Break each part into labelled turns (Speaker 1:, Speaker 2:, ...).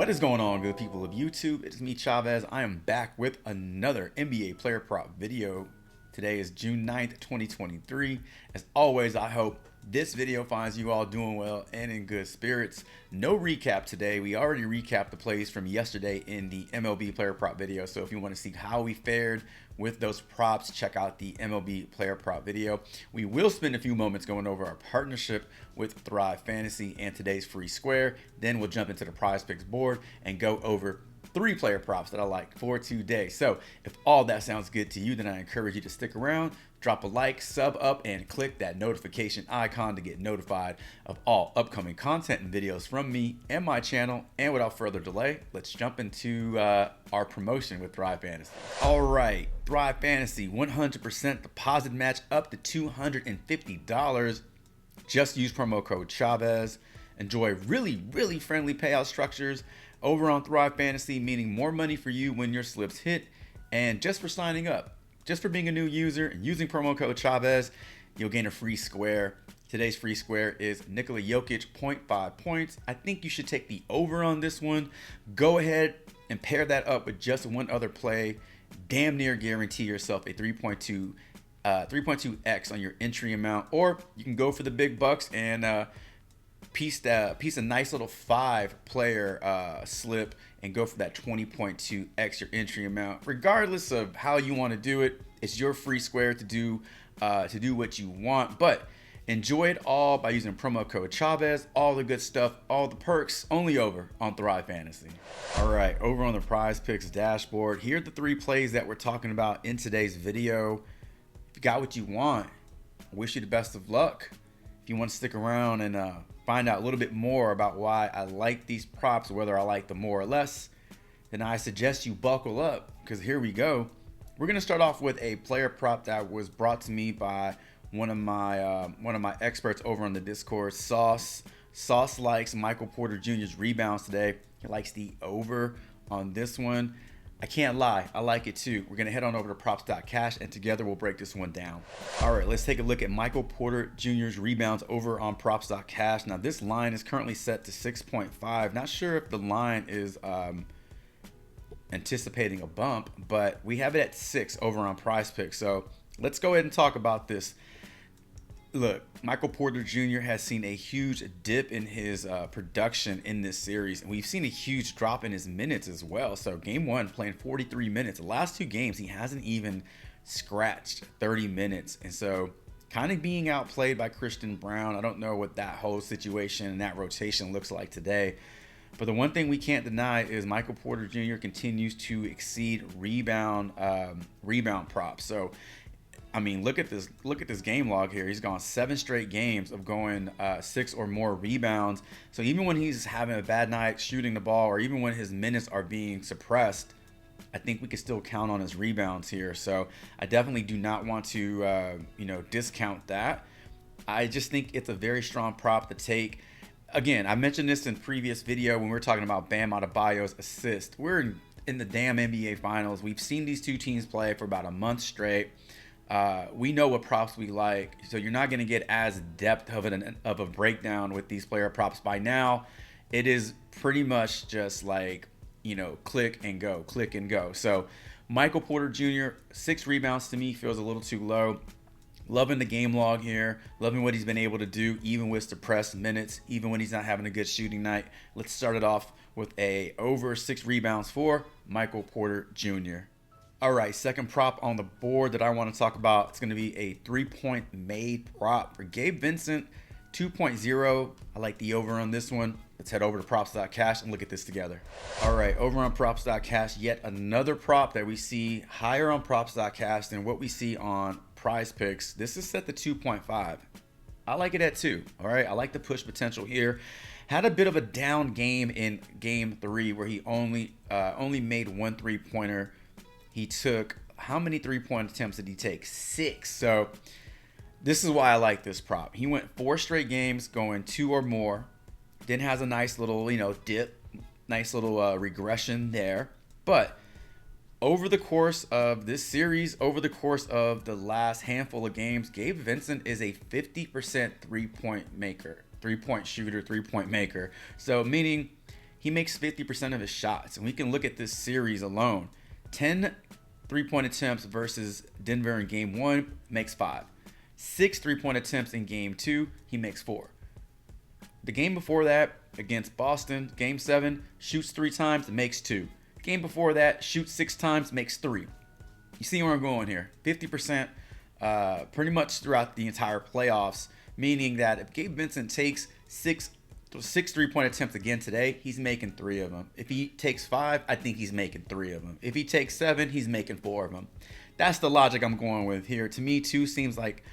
Speaker 1: What is going on, good people of YouTube? It's me, Chavez. I am back with another NBA player prop video. Today is June 9th, 2023. As always, I hope this video finds you all doing well and in good spirits. No recap today. We already recapped the plays from yesterday in the MLB player prop video. So if you want to see how we fared with those props, check out the MLB player prop video. We will spend a few moments going over our partnership with Thrive Fantasy and today's free square. Then we'll jump into the Prizepicks board and go over 3 player props that I like for today. So if all that sounds good to you, then I encourage you to stick around, drop a like, sub up, and click that notification icon to get notified of all upcoming content and videos from me and my channel. And without further delay, let's jump into our promotion with Thrive Fantasy. All right, Thrive Fantasy 100% deposit match up to $250. Just use promo code Chavez. Enjoy really friendly payout structures over on Thrive Fantasy, meaning more money for you when your slips hit. And just for signing up, just for being a new user and using promo code Chavez, you'll gain a free square. Today's free square is Nikola Jokic, 0.5 points. I think you should take the over on this one. Go ahead and pair that up with just one other play. Damn near guarantee yourself a 3.2x on your entry amount, or you can go for the big bucks and piece a nice little 5-player slip and go for that 20.2x your entry amount. Regardless of how you want to do it, it's your free square to do what you want. But enjoy it all by using promo code Chavez. All the good stuff, all the perks, only over on Thrive Fantasy. All right, over on the Prizepicks dashboard, here are the 3 plays that we're talking about in today's video. If you got what you want, I wish you the best of luck. If you want to stick around and find out a little bit more about why I like these props, whether I like them more or less, then I suggest you buckle up, because here we go. We're going to start off with a player prop that was brought to me by one of my experts over on the Discord, Sauce. Sauce likes Michael Porter Jr.'s rebounds today. He likes the over on this one. I can't lie, I like it too. We're gonna head on over to props.cash and together we'll break this one down. All right, let's take a look at Michael Porter Jr.'s rebounds over on props.cash. Now this line is currently set to 6.5. Not sure if the line is anticipating a bump, but we have it at 6 over on Prizepicks. So let's go ahead and talk about this. Look, Michael Porter Jr. has seen a huge dip in his production in this series, and we've seen a huge drop in his minutes as well. So game 1 playing 43 minutes. The last 2 games he hasn't even scratched 30 minutes, and so kind of being outplayed by Christian Brown. I don't know what that whole situation and that rotation looks like today, but the one thing we can't deny is Michael Porter Jr. continues to exceed rebound props. So I mean, look at this game log here. He's gone 7 straight games of going 6 or more rebounds. So even when he's having a bad night shooting the ball, or even when his minutes are being suppressed, I think we can still count on his rebounds here. So I definitely do not want to discount that. I just think it's a very strong prop to take. Again, I mentioned this in previous video when we were talking about Bam Adebayo's assist. We're in the damn NBA Finals. We've seen these 2 teams play for about a month straight. We know what props we like, so you're not going to get as depth of a breakdown with these player props. By now, it is pretty much just like, click and go. So Michael Porter Jr., 6 rebounds to me feels a little too low. Loving the game log here, loving what he's been able to do even with suppressed minutes, even when he's not having a good shooting night. Let's start it off with a over 6 rebounds for Michael Porter Jr. All right, second prop on the board that I want to talk about. It's going to be a 3-point made prop for Gabe Vincent, 2.0. I like the over on this one. Let's head over to props.cash and look at this together. All right, over on props.cash, yet another prop that we see higher on props.cash than what we see on Prizepicks. This is set to 2.5. I like it at 2. All right, I like the push potential here. Had a bit of a down game in game 3 where he only made 1 3-pointer. He took, how many 3-point attempts did he take? 6. So this is why I like this prop. He went 4 straight games going 2 or more. Then has a nice little, dip, nice little regression there. But over the course of this series, over the course of the last handful of games, Gabe Vincent is a 50% 3-point maker, 3-point shooter, 3-point maker. So meaning he makes 50% of his shots. And we can look at this series alone. 10 3-point attempts versus Denver in game 1, makes 5. 6 3-point attempts in game 2, he makes 4. The game before that, against Boston, game 7, shoots 3 times, makes 2. Game before that, shoots 6 times, makes 3. You see where I'm going here. 50% pretty much throughout the entire playoffs, meaning that if Gabe Vincent takes 6 3-point attempts again today, he's making 3 of them. If he takes 5, I think he's making 3 of them. If he takes 7, he's making 4 of them. That's the logic I'm going with here. To me, 2 seems like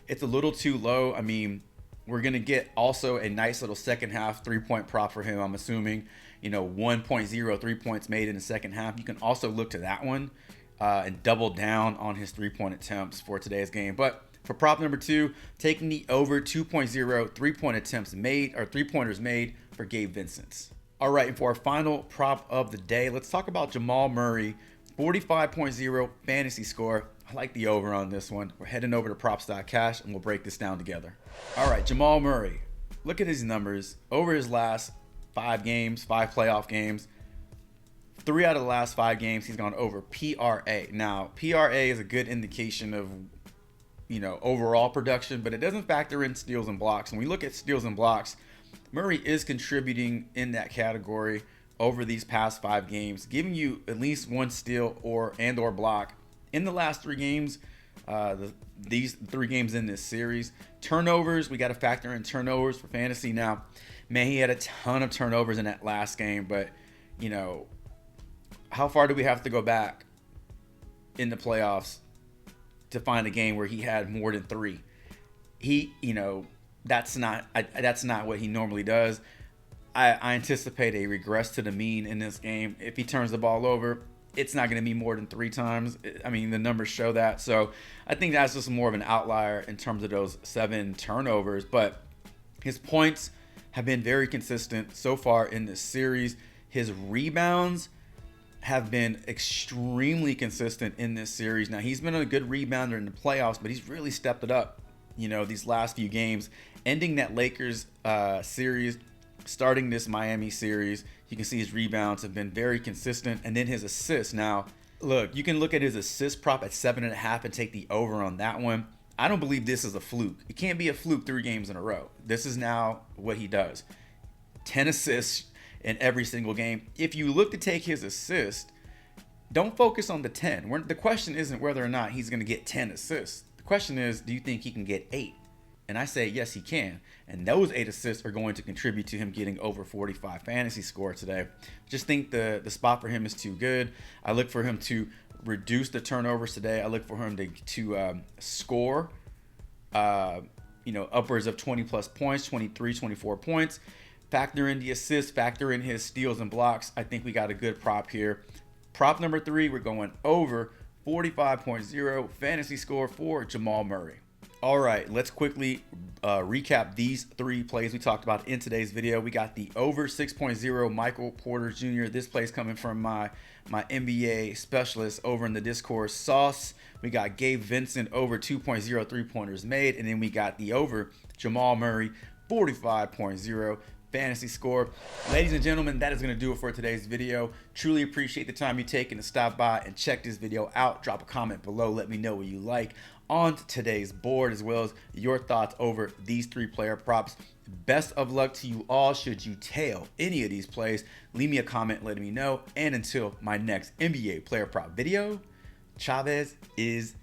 Speaker 1: it's a little too low. I mean, we're going to get also a nice little second half 3-point prop for him, I'm assuming. 1.0 3 points made in the second half. You can also look to that one and double down on his 3-point attempts for today's game. But for prop number 2, taking the over 2.0 3-point attempts made, or 3-pointers made for Gabe Vincent. All right, and for our final prop of the day, let's talk about Jamal Murray, 45.0 fantasy score. I like the over on this one. We're heading over to props.cash and we'll break this down together. All right, Jamal Murray. Look at his numbers over his last 5 games, 5 playoff games. 3 out of the last 5 games, he's gone over PRA. Now, PRA is a good indication of overall production, but it doesn't factor in steals and blocks. When we look at steals and blocks, Murray is contributing in that category over these past 5 games, giving you at least 1 steal or block in the last 3 games. These 3 games in this series. Turnovers, we got to factor in turnovers for fantasy. Now, man, he had a ton of turnovers in that last game, but how far do we have to go back in the playoffs to find a game where he had more than 3? That's not what he normally does. I anticipate a regress to the mean in this game. If he turns the ball over, it's not going to be more than 3 times. I mean, the numbers show that. So I think that's just more of an outlier in terms of those 7 turnovers. But his points have been very consistent so far in this series. His rebounds have been extremely consistent in this series. Now, he's been a good rebounder in the playoffs, but he's really stepped it up, these last few games. Ending that Lakers series, starting this Miami series, you can see his rebounds have been very consistent. And then his assists. Now, look, you can look at his assist prop at 7.5 and take the over on that one. I don't believe this is a fluke. It can't be a fluke 3 games in a row. This is now what he does. 10 assists in every single game. If you look to take his assist, don't focus on the 10. The question isn't whether or not he's going to get 10 assists. The question is, do you think he can get 8? And I say, yes, he can. And those 8 assists are going to contribute to him getting over 45 fantasy score today. Just think the spot for him is too good. I look for him to reduce the turnovers today. I look for him to score, upwards of 20 plus points, 23, 24 points. Factor in the assists, factor in his steals and blocks. I think we got a good prop here. Prop number 3, we're going over 45.0 fantasy score for Jamal Murray. All right, let's quickly recap these 3 plays we talked about in today's video. We got the over 6.0 Michael Porter Jr. This play's coming from my NBA specialist over in the Discord, Sauce. We got Gabe Vincent over 2.0 3-pointers made. And then we got the over Jamal Murray 45.0 fantasy score. Ladies and gentlemen, that is going to do it for today's video. Truly appreciate the time you taken to stop by and check this video out. Drop a comment below. Let me know what you like on today's board, as well as your thoughts over these 3 player props. Best of luck to you all. Should you tail any of these plays, leave me a comment letting me know. And until my next NBA player prop video, Chavez is